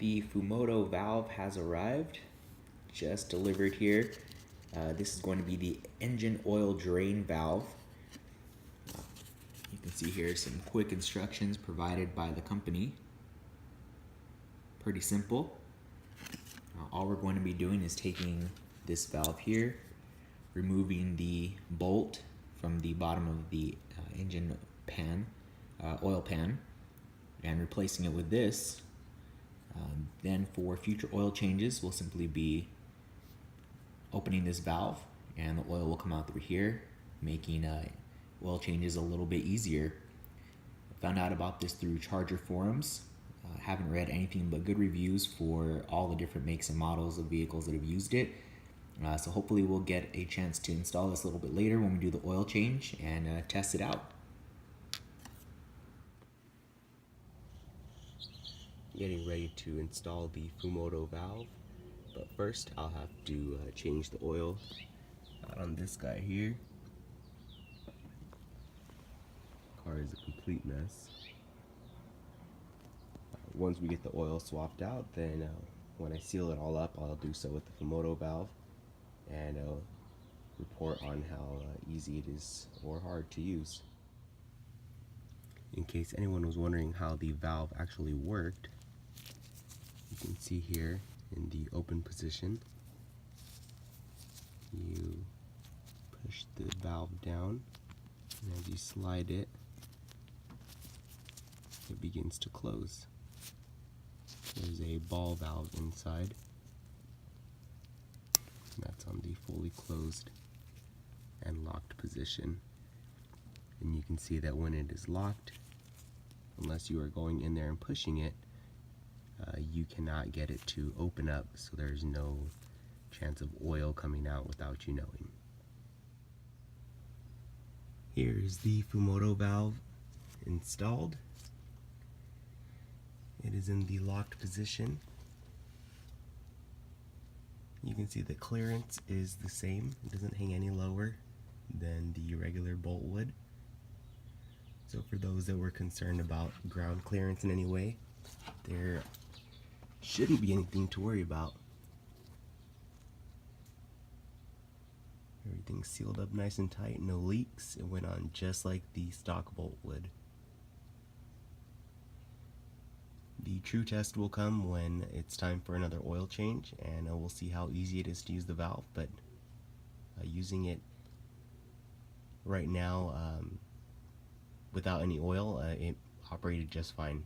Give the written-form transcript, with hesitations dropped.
The Fumoto valve has arrived, just delivered here. This is going to be the engine oil drain valve. You can see here some quick instructions provided by the company. Pretty simple. All we're going to be doing is taking this valve here, removing the bolt from the bottom of the engine pan, oil pan, and replacing it with this. Then for future oil changes, we'll simply be opening this valve and the oil will come out through here, making oil changes a little bit easier. I found out about this through Charger forums. Haven't read anything but good reviews for all the different makes and models of vehicles that have used it. So hopefully we'll get a chance to install this a little bit later when we do the oil change and test it out. Getting ready to install the Fumoto valve, but first I'll have to change the oil out on this guy here. Car is a complete mess. Once we get the oil swapped out, then when I seal it all up, I'll do so with the Fumoto valve and report on how easy it is or hard to use. In case anyone was wondering how the valve actually worked, you can see here in the open position, you push the valve down, and as you slide it, it begins to close. There's a ball valve inside, and that's on the fully closed and locked position. And you can see that when it is locked, unless you are going in there and pushing it, you cannot get it to open up, so there's no chance of oil coming out without you knowing. Here is the Fumoto valve installed. It is in the locked position. You can see the clearance is the same. It doesn't hang any lower than the regular bolt would. So for those that were concerned about ground clearance in any way, there shouldn't be anything to worry about. Everything's sealed up nice and tight, no leaks. It went on just like the stock bolt would. The true test will come when it's time for another oil change, and we'll see how easy it is to use the valve, but using it right now without any oil, it operated just fine.